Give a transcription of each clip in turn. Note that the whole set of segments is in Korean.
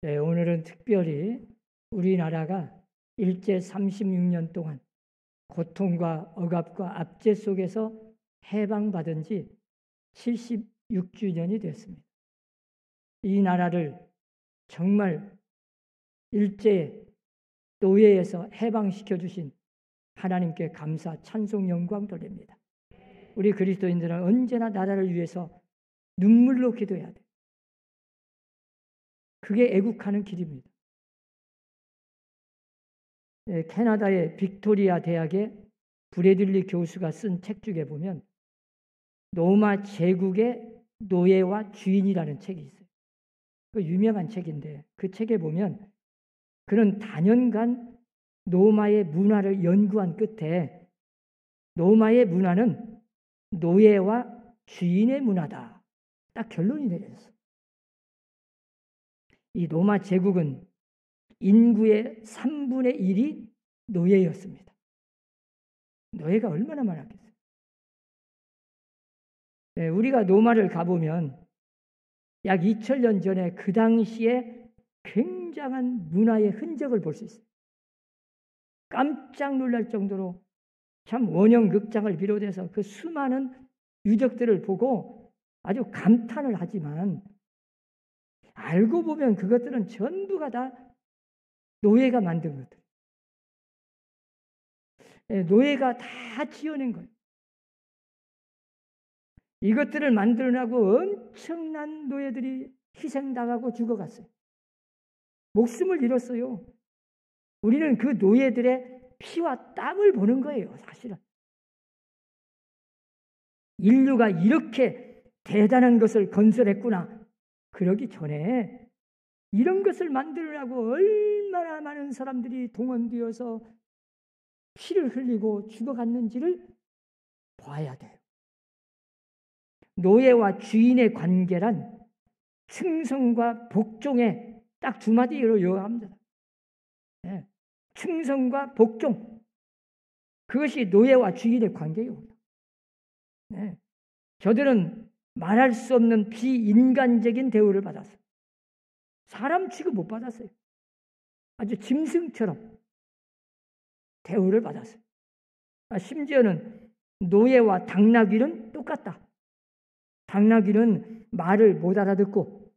네, 오늘은 특별히 우리나라가 일제 36년 동안 고통과 억압과 압제 속에서 해방받은 지 76주년이 됐습니다. 이 나라를 정말 일제 노예에서 해방시켜 주신 하나님께 감사, 찬송, 영광 돌립니다. 우리 그리스도인들은 언제나 나라를 위해서 눈물로 기도해야 돼요. 그게 애국하는 길입니다. 캐나다의 빅토리아 대학의 브래들리 교수가 쓴 책 중에 보면 로마 제국의 노예와 주인이라는 책이 있어요. 그 유명한 책인데 그 책에 보면 그는 다년간 로마의 문화를 연구한 끝에 로마의 문화는 노예와 주인의 문화다. 딱 결론이 내려졌어. 이 로마 제국은 인구의 3분의 1이 노예였습니다. 노예가 얼마나 많았겠어요. 네, 우리가 로마를 가보면 약 2000년 전에 그 당시에 굉장한 문화의 흔적을 볼 수 있어요. 깜짝 놀랄 정도로 참 원형극장을 비롯해서 그 수많은 유적들을 보고 아주 감탄을 하지만 알고 보면 그것들은 전부가 다 노예가 만든 것들. 노예가 다 지어낸 거예요. 이것들을 만들어내고 엄청난 노예들이 희생당하고 죽어갔어요. 목숨을 잃었어요. 우리는 그 노예들의 피와 땀을 보는 거예요, 사실은. 인류가 이렇게 대단한 것을 건설했구나. 그러기 전에 이런 것을 만들려고 얼마나 많은 사람들이 동원되어서 피를 흘리고 죽어갔는지를 봐야 돼요. 노예와 주인의 관계란 충성과 복종의 딱 두 마디로 요합니다. 네. 충성과 복종. 그것이 노예와 주인의 관계예요. 네. 저들은 말할 수 없는 비인간적인 대우를 받았어요. 사람 취급 못 받았어요. 아주 짐승처럼 대우를 받았어요. 심지어는 노예와 당나귀는 똑같다. 당나귀는 말을 못 알아듣고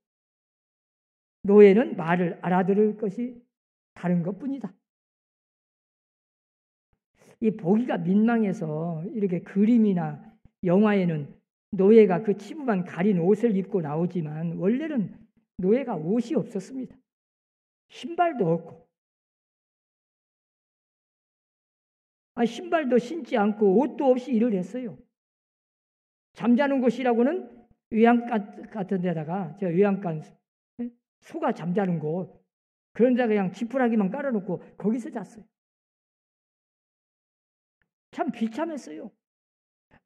노예는 말을 알아들을 것이 다른 것뿐이다. 이 보기가 민망해서 이렇게 그림이나 영화에는 노예가 그 치부만 가린 옷을 입고 나오지만 원래는 노예가 옷이 없었습니다. 신발도 없고 신발도 신지 않고 옷도 없이 일을 했어요. 잠자는 곳이라고는 외양간 같은 데다가 제가 외양간 소가 잠자는 곳 그런 데가 그냥 지푸라기만 깔아놓고 거기서 잤어요. 참 비참했어요.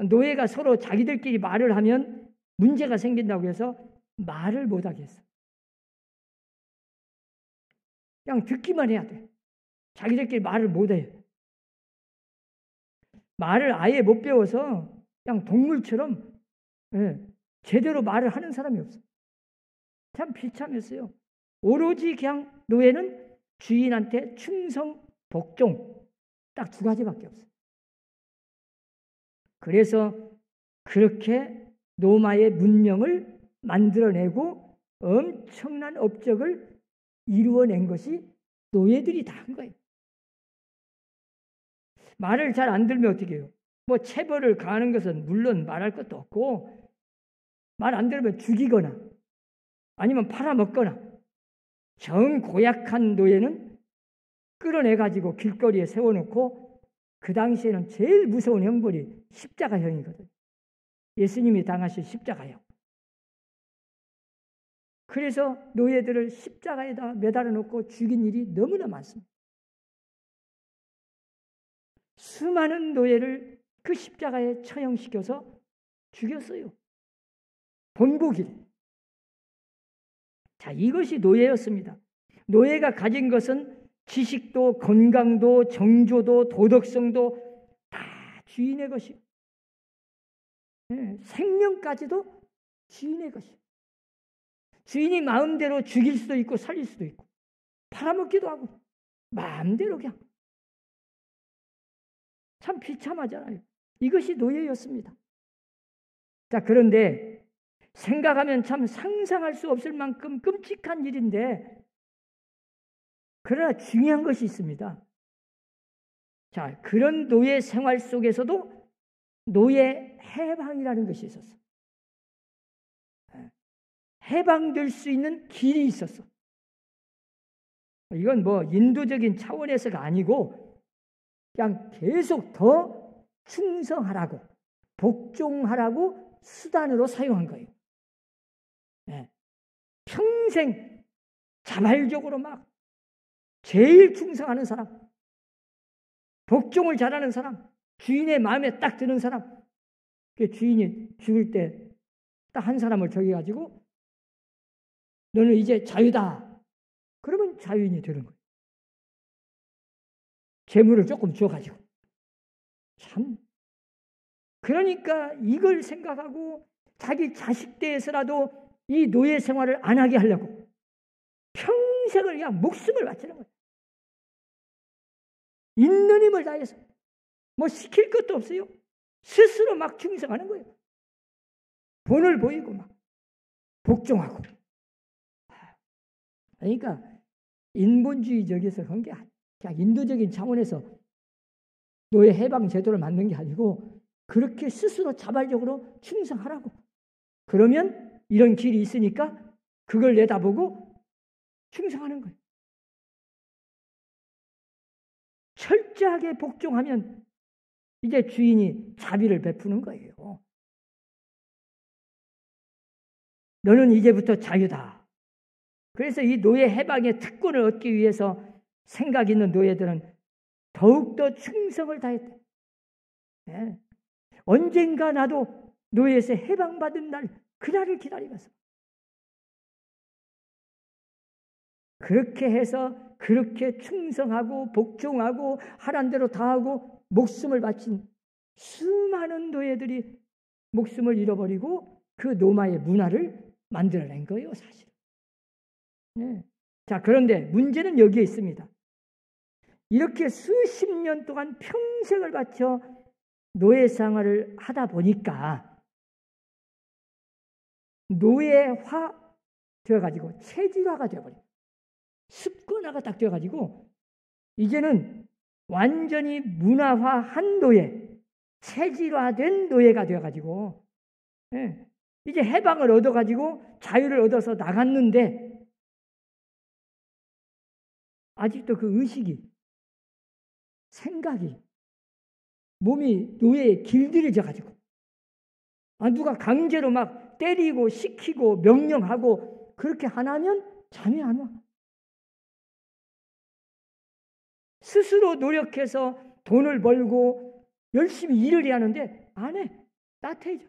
노예가 서로 자기들끼리 말을 하면 문제가 생긴다고 해서 말을 못하게 했어. 그냥 듣기만 해야 돼. 자기들끼리 말을 못해. 말을 아예 못 배워서 그냥 동물처럼 제대로 말을 하는 사람이 없어. 참 비참했어요. 오로지 그냥 노예는 주인한테 충성, 복종 딱 두 가지밖에 없어요. 그래서 그렇게 로마의 문명을 만들어내고 엄청난 업적을 이루어낸 것이 노예들이 다 한 거예요. 말을 잘 안 들으면 어떻게 해요? 뭐 체벌을 가하는 것은 물론 말할 것도 없고 말 안 들으면 죽이거나 아니면 팔아먹거나 정 고약한 노예는 끌어내가지고 길거리에 세워놓고 그 당시에는 제일 무서운 형벌이 십자가형이거든요. 예수님이 당하신 십자가형. 그래서 노예들을 십자가에다 매달아 놓고 죽인 일이 너무나 많습니다. 수많은 노예를 그 십자가에 처형시켜서 죽였어요. 본보기를. 자, 이것이 노예였습니다. 노예가 가진 것은 지식도 건강도 정조도 도덕성도 다 주인의 것이요. 생명까지도 주인의 것이요. 주인이 마음대로 죽일 수도 있고 살릴 수도 있고 팔아먹기도 하고 마음대로 그냥. 참 비참하잖아요. 이것이 노예였습니다. 자, 그런데 생각하면 참 상상할 수 없을 만큼 끔찍한 일인데, 그러나 중요한 것이 있습니다. 자, 그런 노예 생활 속에서도 노예 해방이라는 것이 있었어. 해방될 수 있는 길이 있었어. 이건 뭐 인도적인 차원에서가 아니고 그냥 계속 더 충성하라고, 복종하라고 수단으로 사용한 거예요. 평생 자발적으로 막 제일 충성하는 사람, 복종을 잘하는 사람, 주인의 마음에 딱 드는 사람, 그 주인이 죽을 때 딱 한 사람을 정해가지고 너는 이제 자유다. 그러면 자유인이 되는 거예요. 재물을 조금 줘가지고. 참. 그러니까 이걸 생각하고 자기 자식 대해서라도 이 노예 생활을 안 하게 하려고 평생을 그냥 목숨을 바치는 거예요. 있는 힘을 다해서 뭐 시킬 것도 없어요. 스스로 막 충성하는 거예요. 본을 보이고 막 복종하고. 그러니까 인본주의적에서 그런 게 그냥 인도적인 차원에서 노예 해방 제도를 만든 게 아니고 그렇게 스스로 자발적으로 충성하라고. 그러면 이런 길이 있으니까 그걸 내다보고 충성하는 거예요. 철저하게 복종하면 이제 주인이 자비를 베푸는 거예요. 너는 이제부터 자유다. 그래서 이 노예 해방의 특권을 얻기 위해서 생각 있는 노예들은 더욱더 충성을 다했대. 네. 언젠가 나도 노예에서 해방받은 날, 그날을 기다리면서. 그렇게 해서 그렇게 충성하고 복종하고 하란 대로 다 하고 목숨을 바친 수많은 노예들이 목숨을 잃어버리고 그 노마의 문화를 만들어낸 거예요, 사실. 네. 자, 그런데 문제는 여기에 있습니다. 이렇게 수십 년 동안 평생을 바쳐 노예 생활을 하다 보니까 노예화 되어가지고 체질화가 되어버려요. 습관화가 딱 되어가지고 이제는 완전히 문화화한 노예, 체질화된 노예가 되어가지고 이제 해방을 얻어가지고 자유를 얻어서 나갔는데 아직도 그 의식이, 생각이, 몸이 노예에 길들여져가지고 누가 강제로 막 때리고 시키고 명령하고 그렇게 안 하면 잠이 안 와. 스스로 노력해서 돈을 벌고 열심히 일을 해야 하는데 안 해. 나태해져.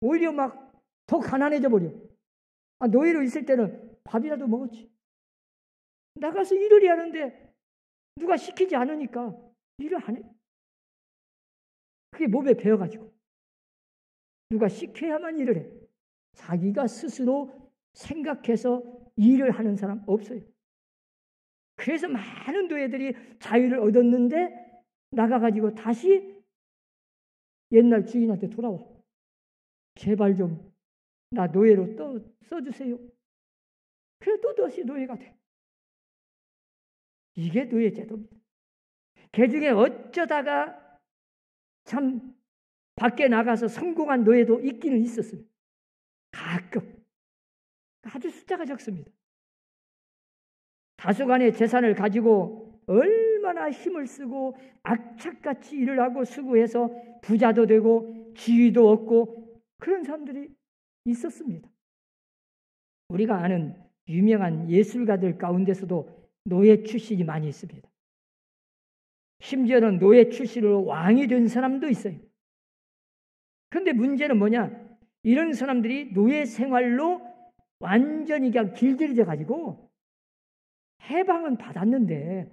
오히려 막 더 가난해져 버려. 노예로 있을 때는 밥이라도 먹었지. 나가서 일을 해야 하는데 누가 시키지 않으니까 일을 안 해. 그게 몸에 배어가지고 누가 시켜야만 일을 해. 자기가 스스로 생각해서 일을 하는 사람 없어요. 그래서 많은 노예들이 자유를 얻었는데 나가가지고 다시 옛날 주인한테 돌아와. 제발 좀 나 노예로 또 써주세요. 그래 또 다시 노예가 돼. 이게 노예 제도입니다. 그 중에 어쩌다가 참 밖에 나가서 성공한 노예도 있기는 있었습니다. 가끔. 아주 숫자가 적습니다. 다소간의 재산을 가지고 얼마나 힘을 쓰고 악착같이 일을 하고 수고해서 부자도 되고 지위도 얻고 그런 사람들이 있었습니다. 우리가 아는 유명한 예술가들 가운데서도 노예 출신이 많이 있습니다. 심지어는 노예 출신으로 왕이 된 사람도 있어요. 그런데 문제는 뭐냐? 이런 사람들이 노예 생활로 완전히 그냥 길들여져 가지고 해방은 받았는데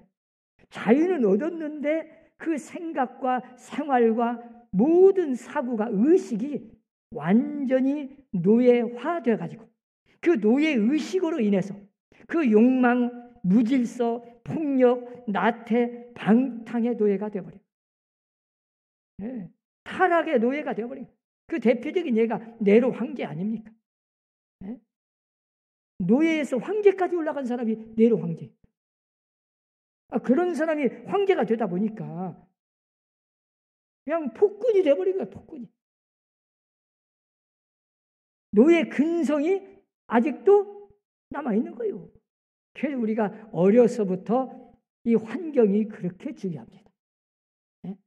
자유는 얻었는데 그 생각과 생활과 모든 사고가 의식이 완전히 노예화되어 가지고 그 노예 의식으로 인해서 그 욕망, 무질서, 폭력, 나태, 방탕의 노예가 되어버려요. 네. 타락의 노예가 되어버려요. 그 대표적인 예가 네로 황제 아닙니까? 네? 노예에서 황제까지 올라간 사람이 네로 황제. 그런 사람이 황제가 되다 보니까 그냥 폭군이 되어버린 거예요. 폭군이. 노예 근성이 아직도 남아있는 거예요. 그래서 우리가 어려서부터 이 환경이 그렇게 중요합니다. 네?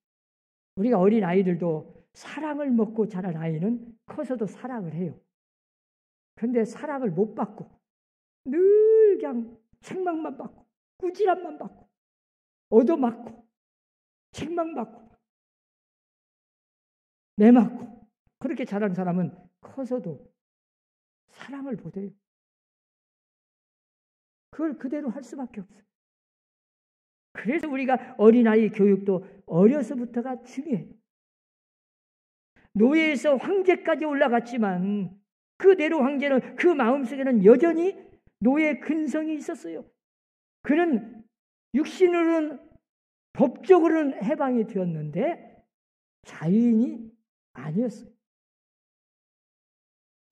우리가 어린 아이들도 사랑을 먹고 자란 아이는 커서도 사랑을 해요. 그런데 사랑을 못 받고 늘 그냥 책망만 받고 꾸지람만 받고 얻어맞고 책망받고 내맞고 그렇게 자란 사람은 커서도 사랑을 못 해요. 그걸 그대로 할 수밖에 없어요. 그래서 우리가 어린아이 교육도 어려서부터가 중요해요. 노예에서 황제까지 올라갔지만 그 네로 황제는 그 마음속에는 여전히 노예 근성이 있었어요. 그는 육신으로는 법적으로는 해방이 되었는데 자유인이 아니었어요.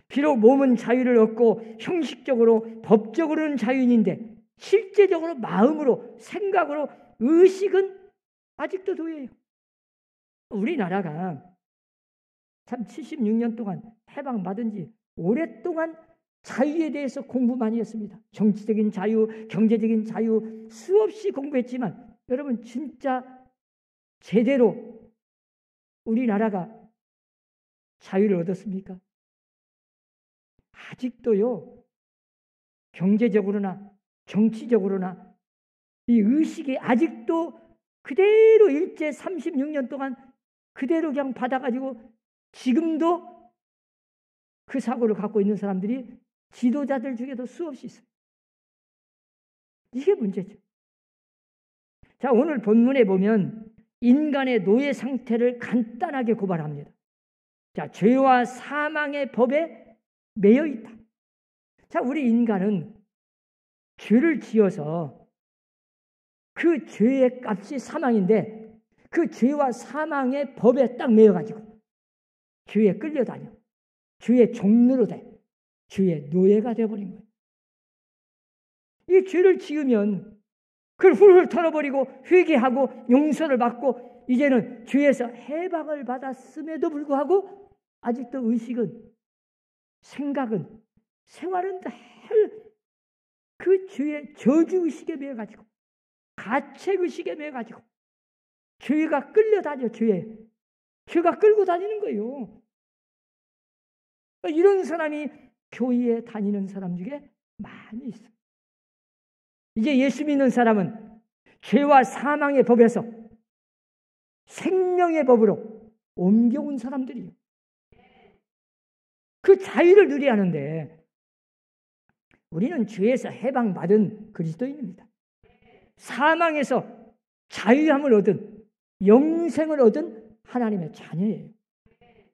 비록 몸은 자유를 얻고 형식적으로 법적으로는 자유인인데 실제적으로 마음으로 생각으로 의식은 아직도 노예예요. 우리나라가 참 76년 동안 해방받은 지 오랫동안 자유에 대해서 공부 많이 했습니다. 정치적인 자유, 경제적인 자유 수없이 공부했지만 여러분 진짜 제대로 우리나라가 자유를 얻었습니까? 아직도요. 경제적으로나 정치적으로나 이 의식이 아직도 그대로 일제 36년 동안 그대로 그냥 받아가지고 지금도 그 사고를 갖고 있는 사람들이 지도자들 중에도 수없이 있어요. 이게 문제죠. 자, 오늘 본문에 보면 인간의 노예 상태를 간단하게 고발합니다. 자, 죄와 사망의 법에 매여 있다. 자, 우리 인간은 죄를 지어서 그 죄의 값이 사망인데 그 죄와 사망의 법에 딱 매여가지고 죄에 끌려다녀. 죄의 종로로 돼. 죄의 노예가 되어버린 거예요. 이 죄를 지으면 그걸 훌훌 털어버리고 회개하고 용서를 받고 이제는 죄에서 해방을 받았음에도 불구하고 아직도 의식은 생각은 생활은 늘 그 죄의 저주의식에 매여가지고 가책의식에 매여가지고 죄가 끌려다녀. 죄가 끌고 다니는 거예요. 이런 사람이 교회에 다니는 사람 중에 많이 있어요. 이제 예수 믿는 사람은 죄와 사망의 법에서 생명의 법으로 옮겨온 사람들이에요. 그 자유를 누려야 하는데 우리는 죄에서 해방받은 그리스도인입니다. 사망에서 자유함을 얻은 영생을 얻은 하나님의 자녀예요.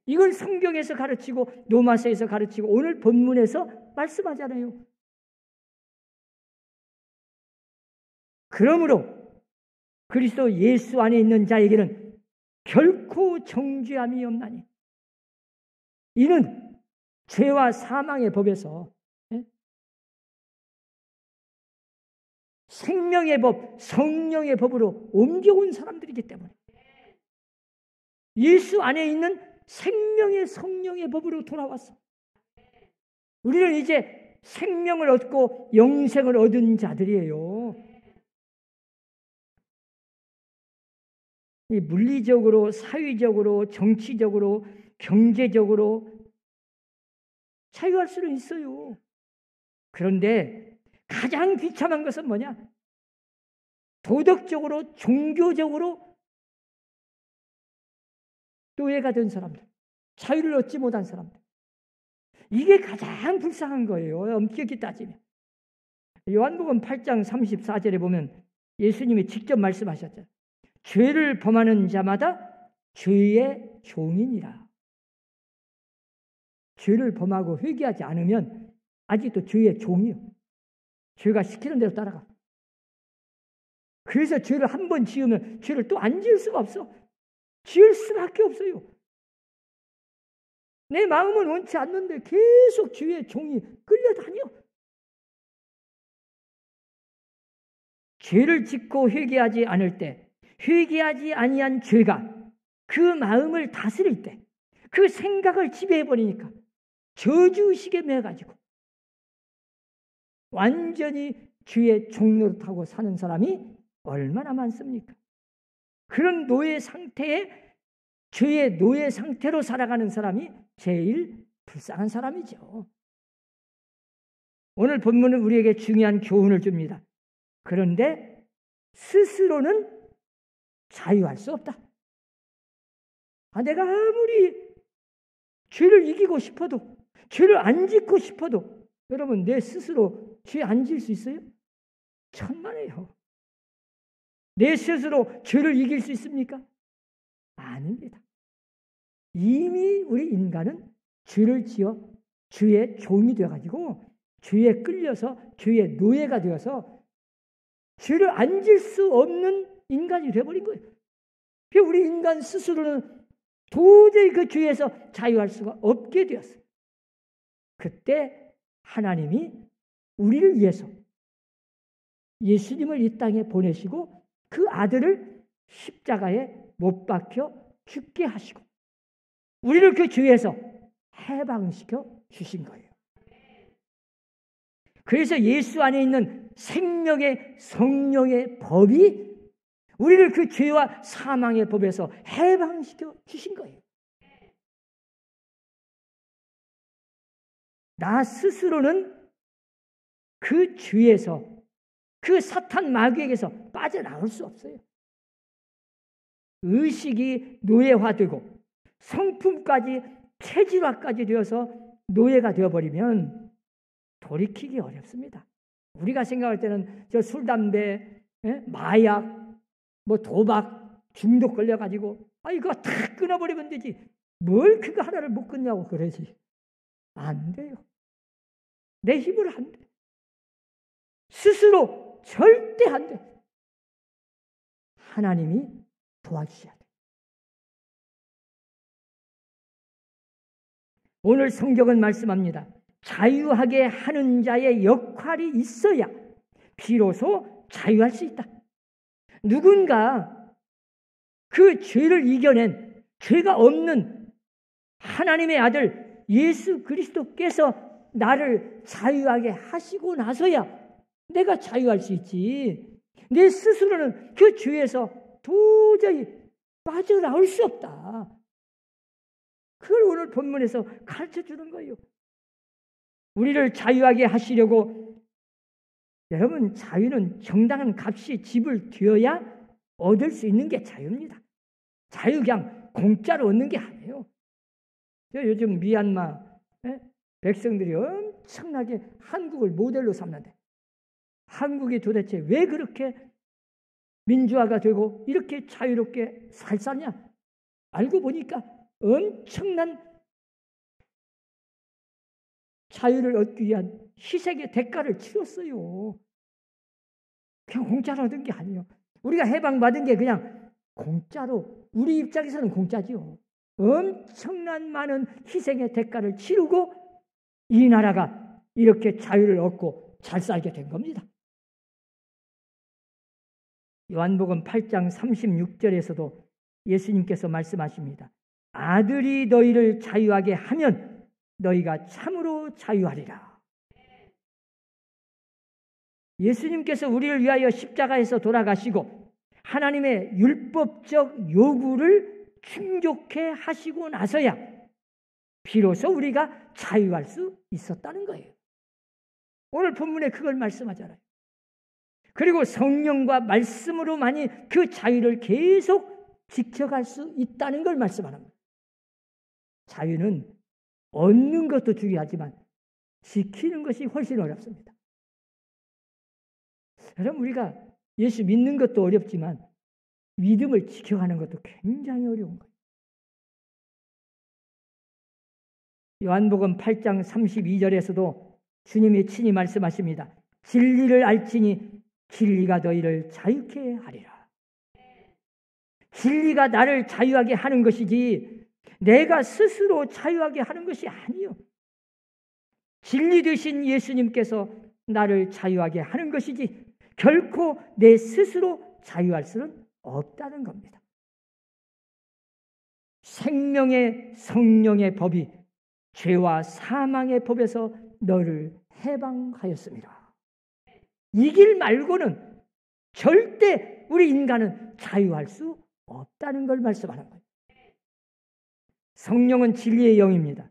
이걸 성경에서 가르치고 로마서에서 가르치고 오늘 본문에서 말씀하잖아요. 그러므로 그리스도 예수 안에 있는 자에게는 결코 정죄함이 없나니 이는 죄와 사망의 법에서 생명의 법, 성령의 법으로 옮겨온 사람들이기 때문에 예수 안에 있는 생명의 성령의 법으로 돌아왔어. 우리는 이제 생명을 얻고 영생을 얻은 자들이에요. 이 물리적으로, 사회적으로, 정치적으로, 경제적으로 자유할 수는 있어요. 그런데 가장 비참한 것은 뭐냐? 도덕적으로, 종교적으로 노예가 된 사람들, 자유를 얻지 못한 사람들. 이게 가장 불쌍한 거예요. 엄격히 따지면. 요한복음 8장 34절에 보면 예수님이 직접 말씀하셨죠. 죄를 범하는 자마다 죄의 종이니라. 죄를 범하고 회개하지 않으면 아직도 죄의 종이요. 죄가 시키는 대로 따라가. 그래서 죄를 한 번 지으면 죄를 또 안 지을 수가 없어. 지을 수밖에 없어요. 내 마음은 원치 않는데 계속 죄의 종이 끌려다녀. 죄를 짓고 회개하지 않을 때, 회개하지 아니한 죄가 그 마음을 다스릴 때, 그 생각을 지배해버리니까 저주의식에 매가지고 완전히 죄의 종노릇하고 사는 사람이 얼마나 많습니까? 그런 노예 상태에, 죄의 노예 상태로 살아가는 사람이 제일 불쌍한 사람이죠. 오늘 본문은 우리에게 중요한 교훈을 줍니다. 그런데 스스로는 자유할 수 없다. 내가 아무리 죄를 이기고 싶어도, 죄를 안 짓고 싶어도, 여러분 내 스스로 죄 안 질 수 있어요? 천만에요. 내 스스로 죄를 이길 수 있습니까? 아닙니다. 이미 우리 인간은 죄를 지어 죄의 종이 되어가지고 죄에 끌려서 죄의 노예가 되어서 죄를 안 질 수 없는 인간이 되어버린 거예요. 우리 인간 스스로는 도저히 그 죄에서 자유할 수가 없게 되었어요. 그때 하나님이 우리를 위해서 예수님을 이 땅에 보내시고 그 아들을 십자가에 못 박혀 죽게 하시고 우리를 그 죄에서 해방시켜 주신 거예요. 그래서 예수 안에 있는 생명의 성령의 법이 우리를 그 죄와 사망의 법에서 해방시켜 주신 거예요. 나 스스로는 그 죄에서, 그 사탄 마귀에게서 빠져나올 수 없어요. 의식이 노예화되고 성품까지 체질화까지 되어서 노예가 되어버리면 돌이키기 어렵습니다. 우리가 생각할 때는 저 술, 담배, 마약, 도박, 중독 걸려가지고 이거 다 끊어버리면 되지. 뭘 그거 하나를 못 끊냐고 그러지. 안 돼요. 내 힘으로 안 돼. 스스로 절대 안 돼. 하나님이 도와주셔야 돼. 오늘 성경은 말씀합니다. 자유하게 하는 자의 역할이 있어야 비로소 자유할 수 있다. 누군가 그 죄를 이겨낸 죄가 없는 하나님의 아들 예수 그리스도께서 나를 자유하게 하시고 나서야 내가 자유할 수 있지. 내 스스로는 그 죄에서 도저히 빠져나올 수 없다. 그걸 오늘 본문에서 가르쳐 주는 거예요. 우리를 자유하게 하시려고, 여러분 자유는 정당한 값이 지불되어야 얻을 수 있는 게 자유입니다. 자유 그냥 공짜로 얻는 게 아니에요. 요즘 미얀마 백성들이 엄청나게 한국을 모델로 삼는데 한국이 도대체 왜 그렇게 민주화가 되고 이렇게 자유롭게 살 사냐? 알고 보니까 엄청난 자유를 얻기 위한 희생의 대가를 치렀어요. 그냥 공짜로 얻은 게 아니에요. 우리가 해방받은 게 그냥 공짜로, 우리 입장에서는 공짜지요. 엄청난 많은 희생의 대가를 치르고 이 나라가 이렇게 자유를 얻고 잘 살게 된 겁니다. 요한복음 8장 36절에서도 예수님께서 말씀하십니다. 아들이 너희를 자유하게 하면 너희가 참으로 자유하리라. 예수님께서 우리를 위하여 십자가에서 돌아가시고 하나님의 율법적 요구를 충족해 하시고 나서야 비로소 우리가 자유할 수 있었다는 거예요. 오늘 본문에 그걸 말씀하잖아요. 그리고 성령과 말씀으로만이 그 자유를 계속 지켜갈 수 있다는 걸 말씀하는 거예요. 자유는 얻는 것도 중요하지만 지키는 것이 훨씬 어렵습니다. 여러분 우리가 예수 믿는 것도 어렵지만 믿음을 지켜가는 것도 굉장히 어려운 거예요. 요한복음 8장 32절에서도 주님이 친히 말씀하십니다. 진리를 알지니 진리가 너희를 자유케 하리라. 진리가 나를 자유하게 하는 것이지 내가 스스로 자유하게 하는 것이 아니요. 진리 되신 예수님께서 나를 자유하게 하는 것이지 결코 내 스스로 자유할 수는 없다는 겁니다. 생명의 성령의 법이 죄와 사망의 법에서 너를 해방하였습니다. 이 길 말고는 절대 우리 인간은 자유할 수 없다는 걸 말씀하는 거예요. 성령은 진리의 영입니다.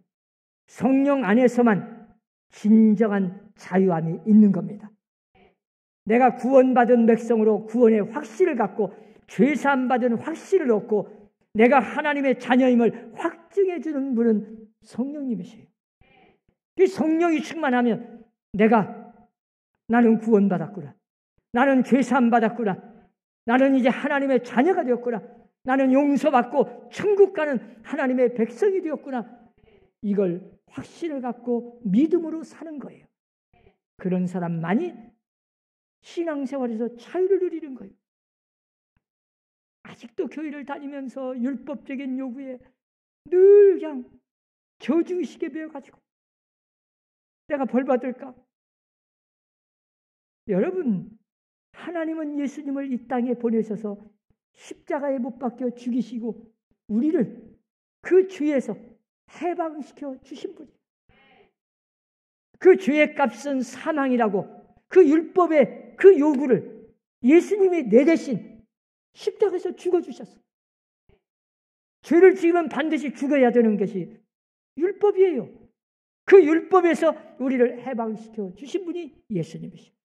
성령 안에서만 진정한 자유함이 있는 겁니다. 내가 구원받은 백성으로 구원의 확신을 갖고 죄사함 받은 확신을 얻고 내가 하나님의 자녀임을 확증해 주는 분은 성령님이세요. 이 성령이 충만하면 나는 구원받았구나. 나는 죄사함 받았구나. 나는 이제 하나님의 자녀가 되었구나. 나는 용서받고 천국 가는 하나님의 백성이 되었구나. 이걸 확신을 갖고 믿음으로 사는 거예요. 그런 사람만이 신앙생활에서 자유를 누리는 거예요. 아직도 교회를 다니면서 율법적인 요구에 늘 그냥 저주의식에 매여가지고 내가 벌 받을까? 여러분, 하나님은 예수님을 이 땅에 보내셔서 십자가에 못 박혀 죽이시고 우리를 그 죄에서 해방시켜 주신 분이에요. 그 죄의 값은 사망이라고 그 율법의 그 요구를 예수님이 내 대신 십자가에서 죽어주셨어요. 죄를 지으면 반드시 죽어야 되는 것이 율법이에요. 그 율법에서 우리를 해방시켜 주신 분이 예수님이시죠.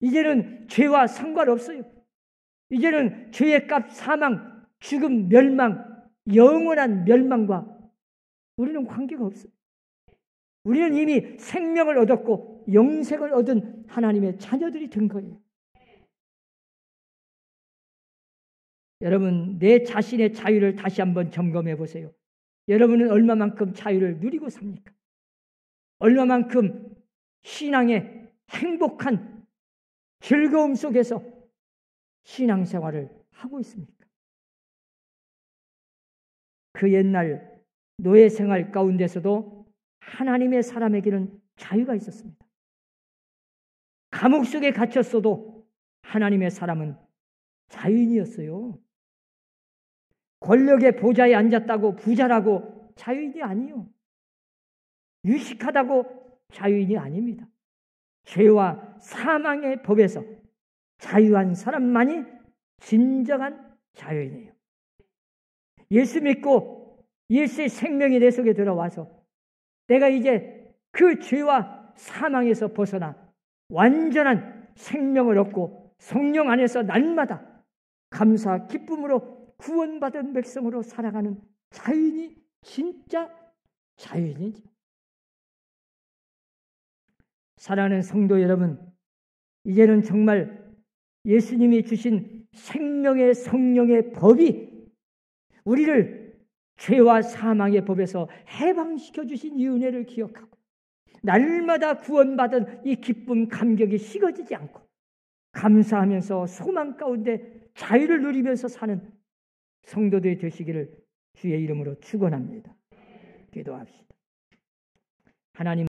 이제는 죄와 상관없어요. 이제는 죄의 값, 사망, 죽음, 멸망, 영원한 멸망과 우리는 관계가 없어요. 우리는 이미 생명을 얻었고 영생을 얻은 하나님의 자녀들이 된 거예요. 여러분, 내 자신의 자유를 다시 한번 점검해 보세요. 여러분은 얼마만큼 자유를 누리고 삽니까? 얼마만큼 신앙의 행복한 즐거움 속에서 신앙생활을 하고 있습니까? 그 옛날 노예 생활 가운데서도 하나님의 사람에게는 자유가 있었습니다. 감옥 속에 갇혔어도 하나님의 사람은 자유인이었어요. 권력의 보좌에 앉았다고 부자라고 자유인이 아니요. 유식하다고 자유인이 아닙니다. 죄와 사망의 법에서 자유한 사람만이 진정한 자유인이에요. 예수 믿고 예수의 생명이 내 속에 들어와서 내가 이제 그 죄와 사망에서 벗어나 완전한 생명을 얻고 성령 안에서 날마다 감사 기쁨으로 구원받은 백성으로 살아가는 자유인이 진짜 자유인이죠. 사랑하는 성도 여러분, 이제는 정말 예수님이 주신 생명의 성령의 법이 우리를 죄와 사망의 법에서 해방시켜 주신 이 은혜를 기억하고 날마다 구원받은 이 기쁨 감격이 식어지지 않고 감사하면서 소망 가운데 자유를 누리면서 사는 성도들이 되시기를 주의 이름으로 축원합니다. 기도합시다. 하나님